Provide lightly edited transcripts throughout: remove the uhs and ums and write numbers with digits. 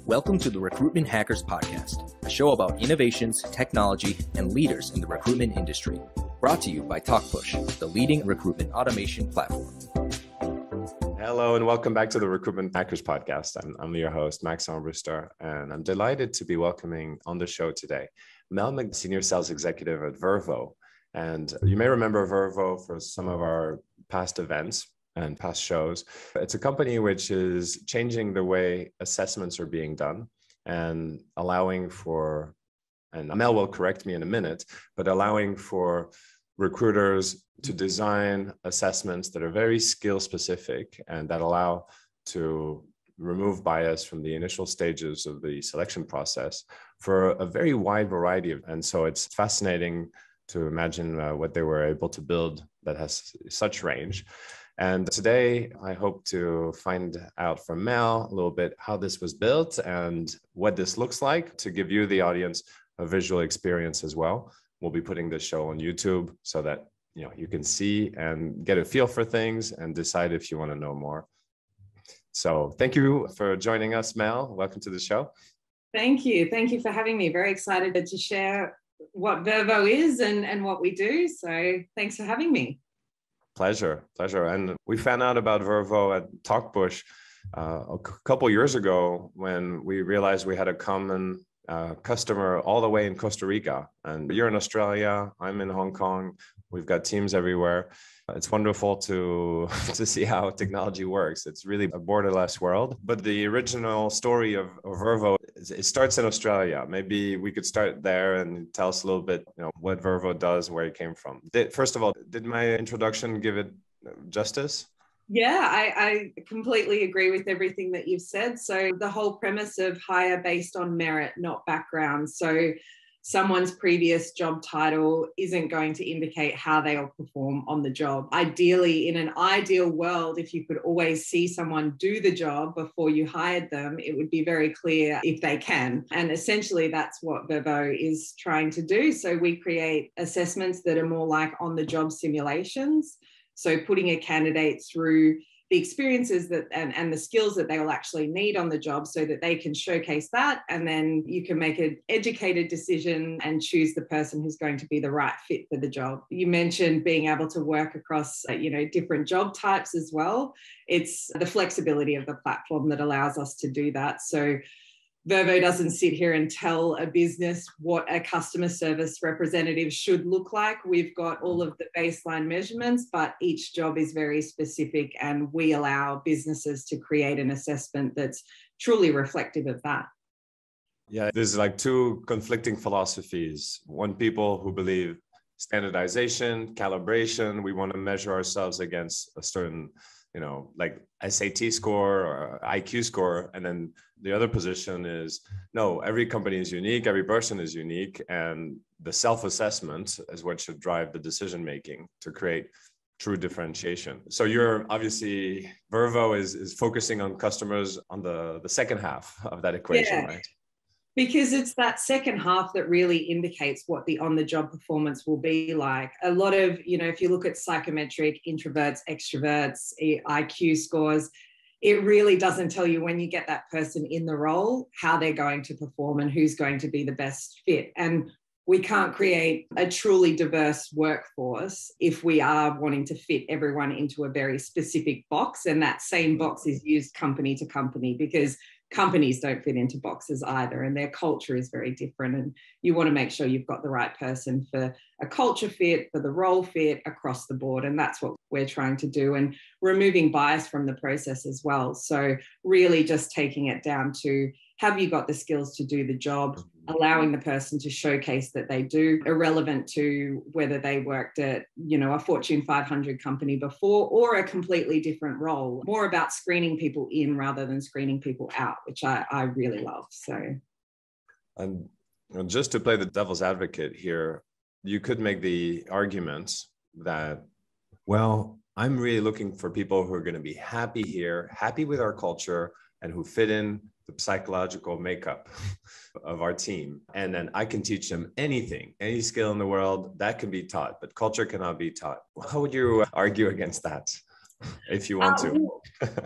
Welcome to the Recruitment Hackers Podcast, a show about innovations, technology, and leaders in the recruitment industry. Brought to you by TalkPush, the leading recruitment automation platform. Hello, and welcome back to the Recruitment Hackers Podcast. I'm your host, Max Armbruster, and I'm delighted to be welcoming on the show today Mel McDonald, Senior Sales Executive at Vervo. And you may remember Vervo for some of our past events and past shows. It's a company which is changing the way assessments are being done and allowing for, and Mel will correct me in a minute, but allowing for recruiters to design assessments that are very skill specific and that allow to remove bias from the initial stages of the selection process for a very wide variety of, and so it's fascinating to imagine what they were able to build that has such range. And today, I hope to find out from Mel a little bit how this was built and what this looks like to give you, the audience, a visual experience as well. We'll be putting this show on YouTube so that you can see and get a feel for things and decide if you want to know more. So thank you for joining us, Mel. Welcome to the show. Thank you. Thank you for having me. Very excited to share what Vervo is and what we do. So thanks for having me. Pleasure. And we found out about Vervo at TalkPush a couple years ago when we realized we had a common customer all the way in Costa Rica. And you're in Australia, I'm in Hong Kong. We've got teams everywhere. It's wonderful to see how technology works. It's really a borderless world. But the original story of Vervo, it starts in Australia. Maybe we could start there and tell us a little bit, what Vervo does, where it came from. First of all, did my introduction give it justice? Yeah, I completely agree with everything that you've said. So the whole premise of hire based on merit, not background. So someone's previous job title isn't going to indicate how they'll perform on the job. Ideally, in an ideal world, if you could always see someone do the job before you hired them, it would be very clear if they can. And essentially, that's what Vervo is trying to do. So we create assessments that are more like on-the-job simulations. So putting a candidate through the experiences that and the skills that they will actually need on the job so that they can showcase that. And then you can make an educated decision and choose the person who's going to be the right fit for the job. You mentioned being able to work across, different job types as well. It's the flexibility of the platform that allows us to do that. So Vervo doesn't sit here and tell a business what a customer service representative should look like. We've got all of the baseline measurements, but each job is very specific, and we allow businesses to create an assessment that's truly reflective of that. Yeah, there's like two conflicting philosophies. One, people who believe standardization, calibration, we want to measure ourselves against a certain like SAT score or IQ score. And then the other position is, no, every company is unique, every person is unique, and the self-assessment is what should drive the decision-making to create true differentiation. So you're obviously, Vervo is focusing on customers on the second half of that equation, right? Because it's that second half that really indicates what the on-the-job performance will be like. A lot of, if you look at psychometric, introverts, extroverts, IQ scores, it really doesn't tell you when you get that person in the role, how they're going to perform and who's going to be the best fit. And we can't create a truly diverse workforce if we are wanting to fit everyone into a very specific box. And that same box is used company to company, because companies don't fit into boxes either, and their culture is very different. And you want to make sure you've got the right person for a culture fit, for the role fit across the board. And that's what we're trying to do, and removing bias from the process as well. So really just taking it down to, have you got the skills to do the job, allowing the person to showcase that they do, irrelevant to whether they worked at, a Fortune 500 company before or a completely different role. More about screening people in rather than screening people out, which I really love. So, and just to play the devil's advocate here, you could make the argument that, well, I'm really looking for people who are going to be happy here, happy with our culture, and who fit in the psychological makeup of our team. And then I can teach them anything, any skill in the world that can be taught, but culture cannot be taught. How would you argue against that? if you want to?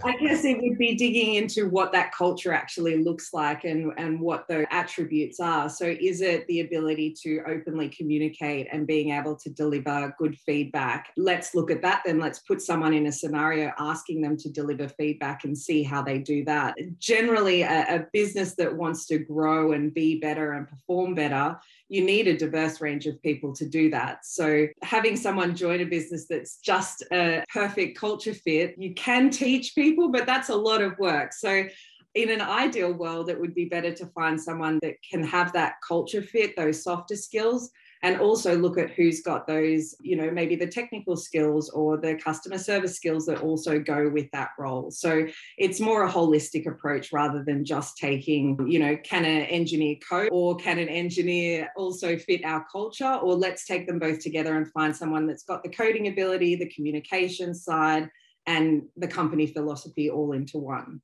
I guess it would be digging into what that culture actually looks like and what the attributes are. So is it the ability to openly communicate and being able to deliver good feedback? Let's look at that. Then let's put someone in a scenario asking them to deliver feedback and see how they do that. Generally, a business that wants to grow and be better and perform better, you need a diverse range of people to do that. So having someone join a business that's just a perfect culture fit, you can teach people, but that's a lot of work. So in an ideal world, it would be better to find someone that can have that culture fit, those softer skills, and also look at who's got those, maybe the technical skills or the customer service skills that also go with that role. So it's more a holistic approach rather than just taking, can an engineer code or can an engineer also fit our culture, or let's take them both together and find someone that's got the coding ability, the communication side, and the company philosophy all into one.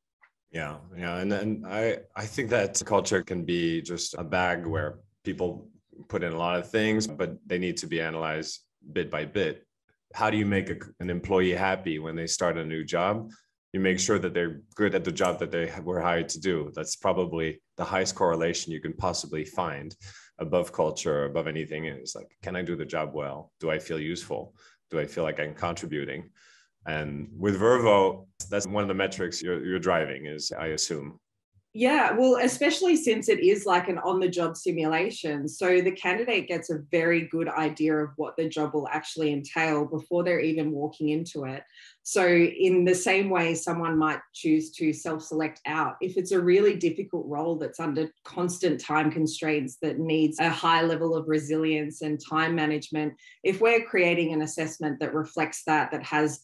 Yeah. And I think that culture can be just a bag where people put in a lot of things, but they need to be analyzed bit by bit. How do you make an employee happy when they start a new job? You make sure that they're good at the job that they were hired to do. That's probably the highest correlation you can possibly find above culture, above anything. Is like, can I do the job well? Do I feel useful? Do I feel like I'm contributing? And with Vervo, that's one of the metrics you're driving, is, I assume. Yeah, well, especially since it is like an on-the-job simulation. So the candidate gets a very good idea of what the job will actually entail before they're even walking into it. So in the same way, someone might choose to self-select out. If it's a really difficult role that's under constant time constraints, that needs a high level of resilience and time management, if we're creating an assessment that reflects that has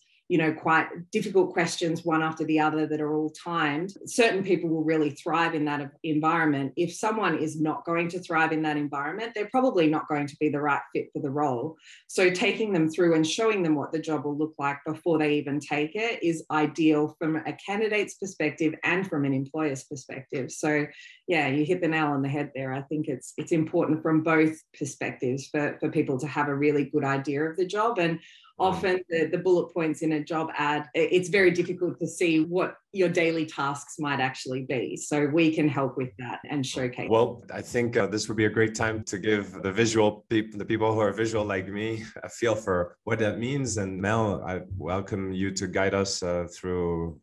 quite difficult questions one after the other that are all timed, certain people will really thrive in that environment. If someone is not going to thrive in that environment, they're probably not going to be the right fit for the role. So taking them through and showing them what the job will look like before they even take it is ideal from a candidate's perspective and from an employer's perspective. So yeah, you hit the nail on the head there. I think it's important from both perspectives for people to have a really good idea of the job. And often the bullet points in a job ad, it's very difficult to see what your daily tasks might actually be. So we can help with that and showcase. Well, I think this would be a great time to give the people who are visual like me, a feel for what that means. And Mel, I welcome you to guide us through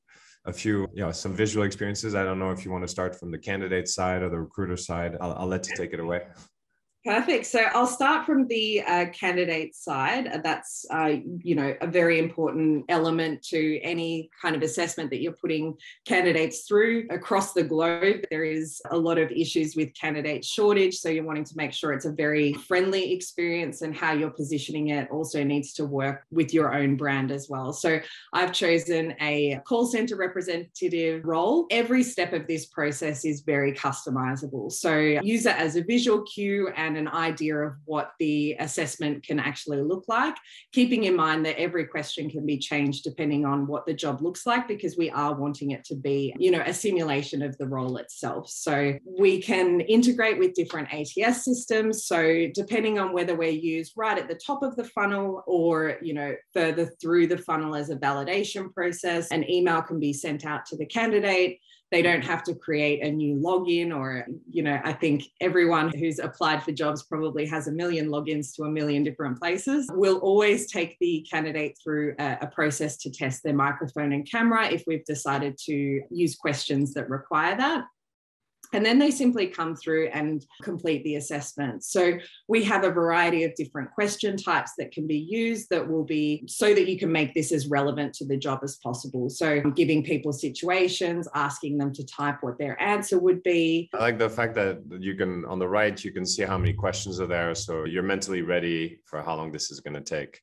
a few, some visual experiences. I don't know if you want to start from the candidate side or the recruiter side. I'll let you take it away. Perfect. So I'll start from the candidate side. That's, a very important element to any kind of assessment that you're putting candidates through across the globe. There is a lot of issues with candidate shortage. So you're wanting to make sure it's a very friendly experience, and how you're positioning it also needs to work with your own brand as well. So I've chosen a call center representative role. Every step of this process is very customizable. So use it as a visual cue and an idea of what the assessment can actually look like, keeping in mind that every question can be changed depending on what the job looks like, because we are wanting it to be, a simulation of the role itself. So we can integrate with different ATS systems. So depending on whether we're used right at the top of the funnel or, further through the funnel as a validation process, an email can be sent out to the candidate. They don't have to create a new login, or, I think everyone who's applied for jobs probably has a million logins to a million different places. We'll always take the candidate through a process to test their microphone and camera if we've decided to use questions that require that. And then they simply come through and complete the assessment. So we have a variety of different question types that can be used that will be so that you can make this as relevant to the job as possible. So giving people situations, asking them to type what their answer would be. I like the fact that you can, on the right, you can see how many questions are there. So you're mentally ready for how long this is going to take.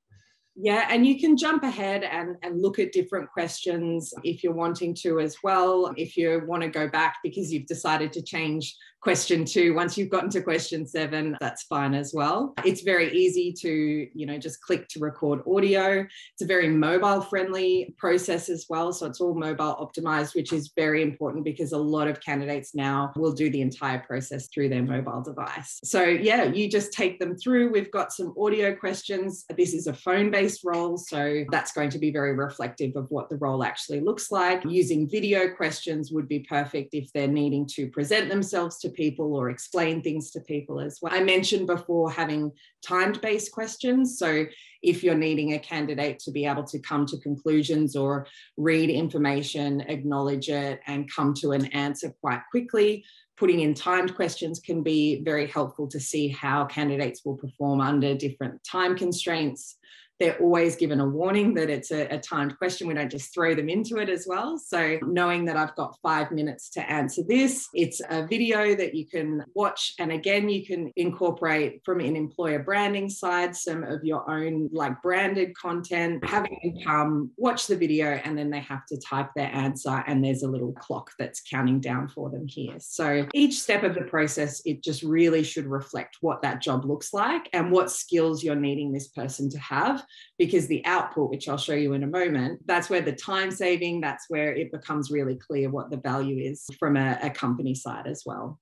Yeah, and you can jump ahead and look at different questions if you're wanting to as well. If you want to go back because you've decided to change question 2. Once you've gotten to question 7, that's fine as well. It's very easy to, just click to record audio. It's a very mobile friendly process as well. So it's all mobile optimized, which is very important because a lot of candidates now will do the entire process through their mobile device. So yeah, you just take them through. We've got some audio questions. This is a phone-based role, so that's going to be very reflective of what the role actually looks like. Using video questions would be perfect if they're needing to present themselves to people or explain things to people as well. I mentioned before having timed-based questions. So if you're needing a candidate to be able to come to conclusions or read information, acknowledge it, and come to an answer quite quickly, putting in timed questions can be very helpful to see how candidates will perform under different time constraints. They're always given a warning that it's a timed question. We don't just throw them into it as well. So knowing that I've got 5 minutes to answer this, it's a video that you can watch. And again, you can incorporate from an employer branding side, some of your own like branded content, having them come watch the video, and then they have to type their answer. And there's a little clock that's counting down for them here. So each step of the process, it just really should reflect what that job looks like and what skills you're needing this person to have. Because the output, which I'll show you in a moment, that's where the time saving, that's where it becomes really clear what the value is from a company side as well.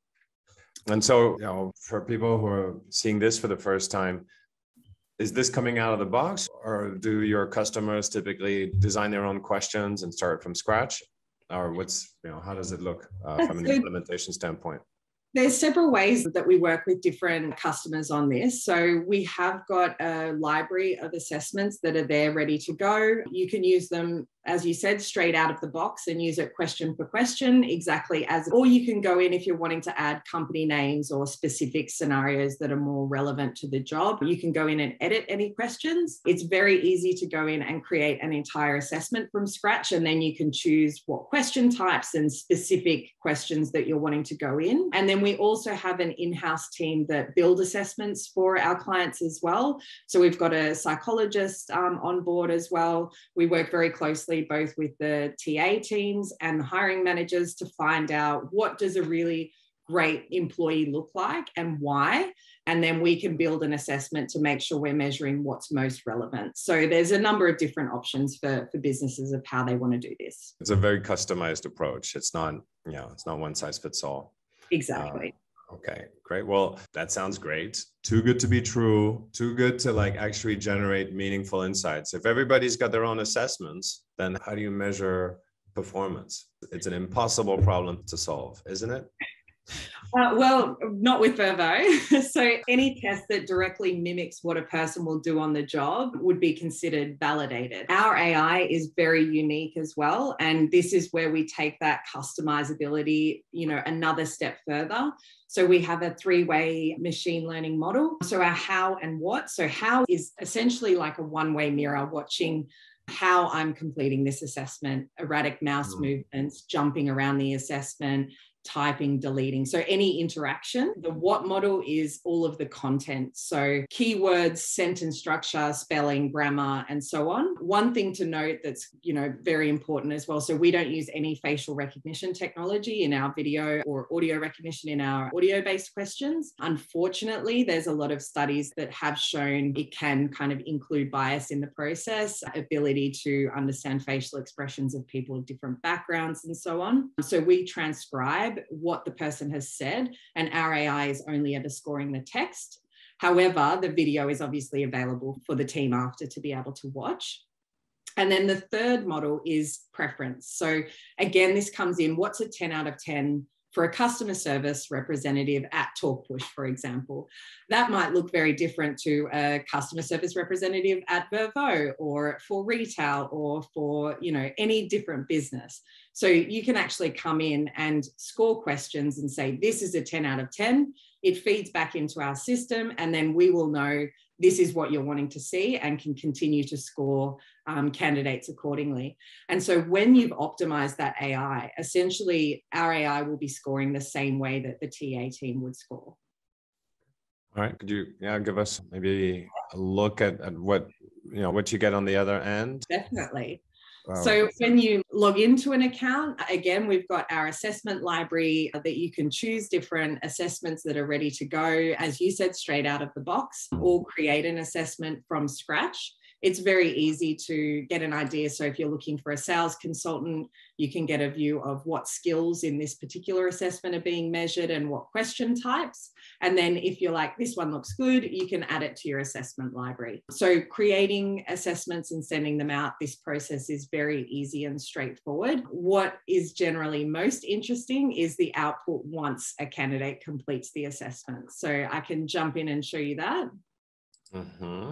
And so, for people who are seeing this for the first time, is this coming out of the box, or do your customers typically design their own questions and start from scratch? Or how does it look from an implementation standpoint? There's several ways that we work with different customers on this. So we have got a library of assessments that are there ready to go. You can use them, as you said, straight out of the box and use it question for question, exactly as, or you can go in if you're wanting to add company names or specific scenarios that are more relevant to the job. You can go in and edit any questions. It's very easy to go in and create an entire assessment from scratch, and then you can choose what question types and specific questions that you're wanting to go in. And then we also have an in-house team that build assessments for our clients as well. So we've got a psychologist on board as well. We work very closely both with the TA teams and the hiring managers to find out what does a really great employee look like and why. And then we can build an assessment to make sure we're measuring what's most relevant. So there's a number of different options for businesses of how they want to do this. It's a very customized approach. It's not one size fits all. Exactly. Okay, great. Well, that sounds great. Too good to be true. Too good to actually generate meaningful insights. If everybody's got their own assessments, then how do you measure performance? It's an impossible problem to solve, isn't it? Well, not with Vervo. So any test that directly mimics what a person will do on the job would be considered validated. Our AI is very unique as well. And this is where we take that customizability, another step further. So we have a 3-way machine learning model. So our how and what. So how is essentially like a one-way mirror watching how I'm completing this assessment, erratic mouse movements, jumping around the assessment, typing, deleting. So any interaction. The what model is all of the content. So keywords, sentence structure, spelling, grammar, and so on. One thing to note that's, very important as well. So we don't use any facial recognition technology in our video or audio recognition in our audio-based questions. Unfortunately, there's a lot of studies that have shown it can kind of include bias in the process, ability to understand facial expressions of people with different backgrounds and so on. So we transcribe what the person has said, and our AI is only ever scoring the text. However, the video is obviously available for the team after to be able to watch. And then the third model is preference. So again, this comes in, what's a 10 out of 10 for a customer service representative at TalkPush, for example? That might look very different to a customer service representative at Vervo or for retail or for, any different business. So you can actually come in and score questions and say, this is a 10 out of 10. It feeds back into our system, and then we will know this is what you're wanting to see and can continue to score candidates accordingly. And so when you've optimized that AI, essentially our AI will be scoring the same way that the TA team would score. All right. Could you give us maybe a look at what you get on the other end? Definitely. Wow. So when you log into an account, again, we've got our assessment library that you can choose different assessments that are ready to go, as you said, straight out of the box, or create an assessment from scratch. It's very easy to get an idea. So if you're looking for a sales consultant, you can get a view of what skills in this particular assessment are being measured and what question types. And then if you're like, this one looks good, you can add it to your assessment library. So creating assessments and sending them out, this process is very easy and straightforward. What is generally most interesting is the output once a candidate completes the assessment. So I can jump in and show you that. Mm-hmm.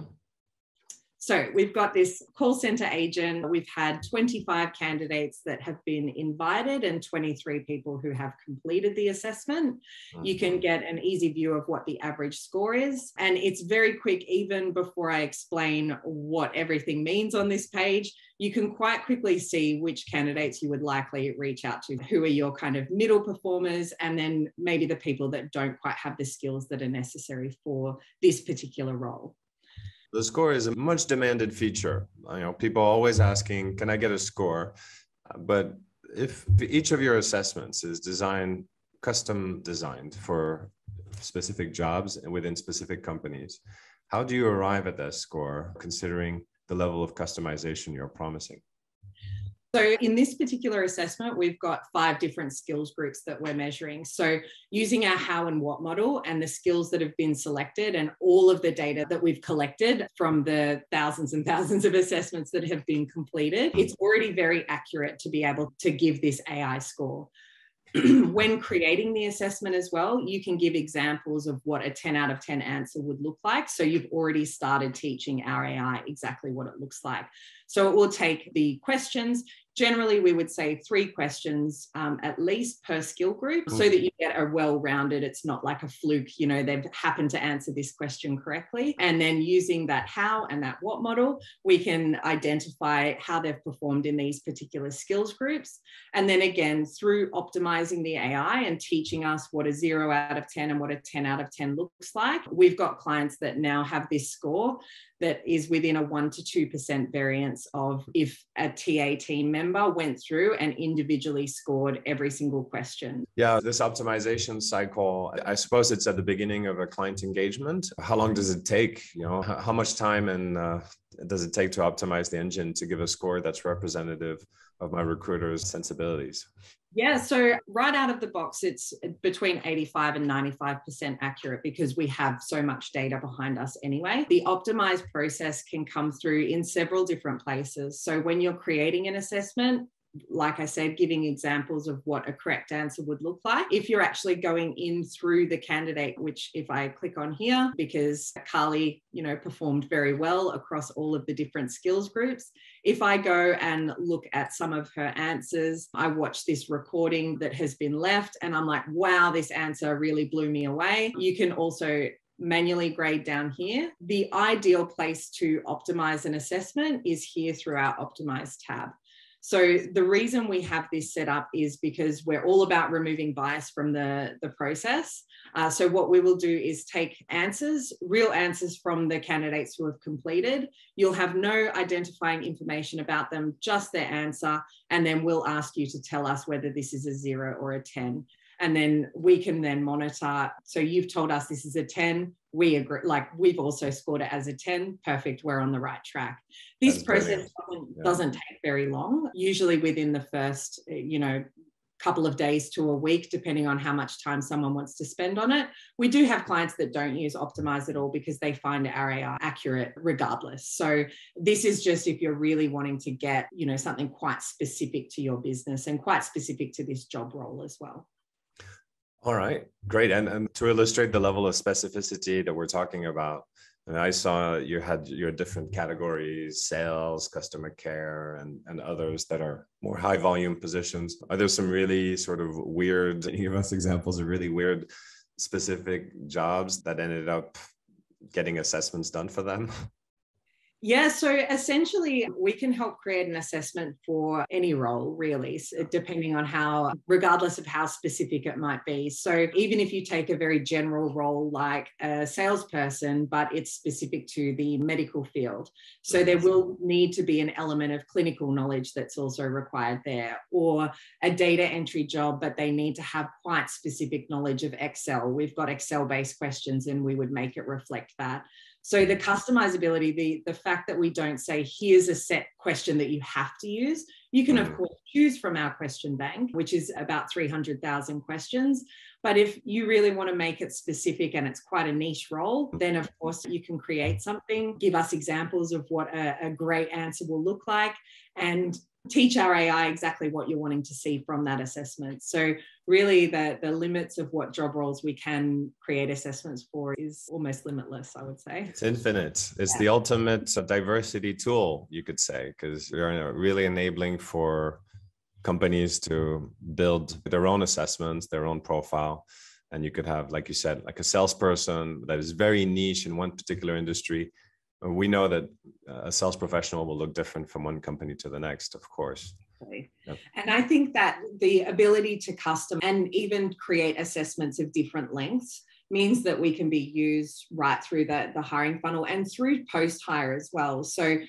So we've got this call center agent. We've had 25 candidates that have been invited and 23 people who have completed the assessment. You can get an easy view of what the average score is. And it's very quick, even before I explain what everything means on this page. You can quite quickly see which candidates you would likely reach out to, who are your kind of middle performers, and then maybe the people that don't quite have the skills that are necessary for this particular role. The score is a much demanded feature. People are always asking, can I get a score? But if each of your assessments is custom designed for specific jobs and within specific companies, how do you arrive at that score considering the level of customization you're promising? So in this particular assessment, we've got 5 different skills groups that we're measuring. So using our how and what model and the skills that have been selected and all of the data that we've collected from the thousands and thousands of assessments that have been completed, it's already very accurate to be able to give this AI score. When creating the assessment as well, you can give examples of what a 10 out of 10 answer would look like. So you've already started teaching our AI exactly what it looks like. So it will take the questions. Generally, we would say 3 questions at least per skill group so that you get a well-rounded, it's not like a fluke, they've happened to answer this question correctly. And then using that how and that what model, we can identify how they've performed in these particular skills groups. And then again, through optimizing the AI and teaching us what a 0 out of 10 and what a 10 out of 10 looks like, we've got clients that now have this score that is within a 1% to 2% variance of if a TA team member went through and individually scored every single question. Yeah, this optimization cycle, I suppose it's at the beginning of a client engagement. How long does it take? How much time and does it take to optimize the engine to give a score that's representative of my recruiter's sensibilities? Yeah, so right out of the box, it's between 85 and 95% accurate because we have so much data behind us anyway. The optimized process can come through in several different places. So when you're creating an assessment, like I said, giving examples of what a correct answer would look like. If you're actually going in through the candidate, which if I click on here, because Carly, performed very well across all of the different skills groups. If I go and look at some of her answers, I watch this recording that has been left and I'm like, wow, this answer really blew me away. You can also manually grade down here. The ideal place to optimize an assessment is here through our optimize tab. So the reason we have this set up is because we're all about removing bias from the process. So what we will do is take answers, real answers from the candidates who have completed. You'll have no identifying information about them, just their answer. And then we'll ask you to tell us whether this is a 0 or a 10. And then we can then monitor. So you've told us this is a 10. We agree, we've also scored it as a 10. Perfect, we're on the right track. This process doesn't take very long, usually within the first, couple of days to a week, depending on how much time someone wants to spend on it. We do have clients that don't use Optimize at all because they find our AI accurate regardless. So this is just if you're really wanting to get, something quite specific to your business and quite specific to this job role as well. All right, great. And to illustrate the level of specificity that we're talking about, and I saw you had your different categories, sales, customer care, and others that are more high volume positions. Are there some really sort of weird, can you give us examples of really weird specific jobs that ended up getting assessments done for them? Yeah, so essentially we can help create an assessment for any role, really, depending on how, regardless of how specific it might be. So even if you take a very general role like a salesperson, but it's specific to the medical field, so there will need to be an element of clinical knowledge that's also required there, or a data entry job, but they need to have quite specific knowledge of Excel. We've got Excel-based questions and we would make it reflect that. So the customizability, the fact that we don't say, here's a set question that you have to use. You can, of course, choose from our question bank, which is about 300,000 questions. But if you really want to make it specific and it's quite a niche role, then, of course, you can create something, give us examples of what a great answer will look like, and teach our AI exactly what you're wanting to see from that assessment. So really the limits of what job roles we can create assessments for is almost limitless, I would say. It's infinite. It's the ultimate diversity tool, you could say, because you're really enabling for companies to build their own assessments, their own profile. And you could have, like you said, like a salesperson that is very niche in one particular industry. We know that a sales professional will look different from one company to the next, of course. Yep. And I think that the ability to custom and even create assessments of different lengths means that we can be used right through the hiring funnel and through post-hire as well. So,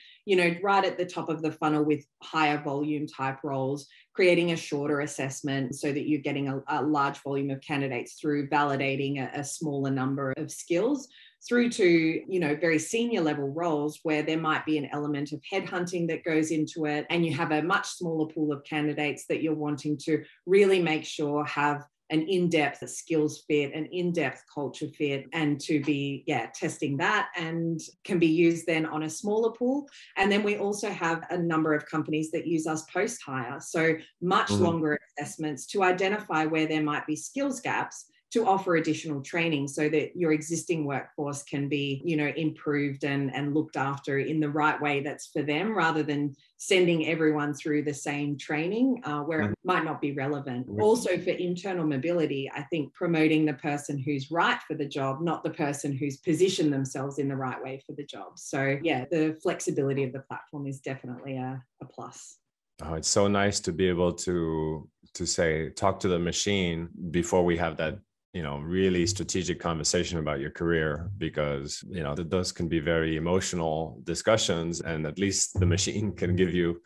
right at the top of the funnel with higher volume type roles, creating a shorter assessment so that you're getting a large volume of candidates through validating a smaller number of skills, through to, very senior level roles where there might be an element of headhunting that goes into it, and you have a much smaller pool of candidates that you're wanting to really make sure have an in-depth skills fit, an in-depth culture fit, and to be, testing that, and can be used then on a smaller pool. And then we also have a number of companies that use us post-hire, so much longer assessments to identify where there might be skills gaps, to offer additional training so that your existing workforce can be, improved and looked after in the right way that's for them, rather than sending everyone through the same training where it might not be relevant. Also for internal mobility, I think promoting the person who's right for the job, not the person who's positioned themselves in the right way for the job. So the flexibility of the platform is definitely a plus. Oh, it's so nice to be able to say, talk to the machine before we have that really strategic conversation about your career, because, those can be very emotional discussions, and at least the machine can give you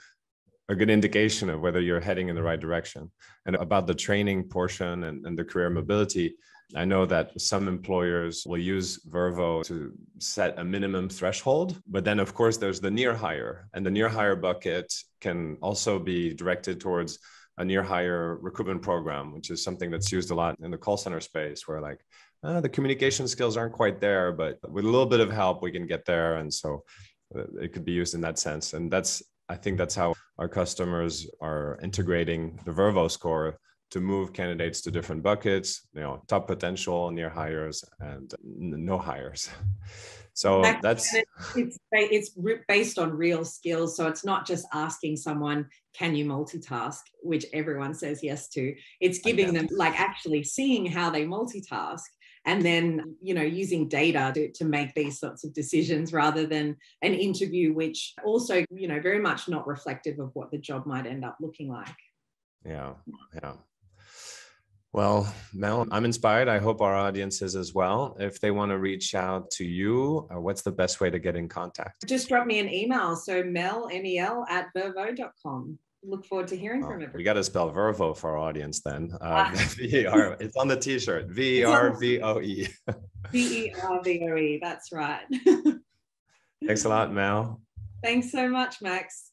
a good indication of whether you're heading in the right direction. And about the training portion and the career mobility, I know that some employers will use Vervo to set a minimum threshold, but then of course there's the near hire, and the near hire bucket can also be directed towards a near hire recruitment program, which is something that's used a lot in the call center space, where the communication skills aren't quite there, but with a little bit of help, we can get there. And so it could be used in that sense. And I think that's how our customers are integrating the Vervo score to move candidates to different buckets, top potential, near hires, and no hires. So it's based on real skills. So it's not just asking someone, can you multitask, which everyone says yes to. It's giving them, actually seeing how they multitask, and then, using data to make these sorts of decisions, rather than an interview, which also, very much not reflective of what the job might end up looking like. Yeah. Well, Mel, I'm inspired. I hope our audience is as well. If they want to reach out to you, what's the best way to get in contact? Just drop me an email. So mel@vervo.com. Look forward to hearing from everyone. We got to spell Vervo for our audience then. V-E-R, it's on the t-shirt. V-E-R-V-O-E. V-E-R-V-O-E, that's right. Thanks a lot, Mel. Thanks so much, Max.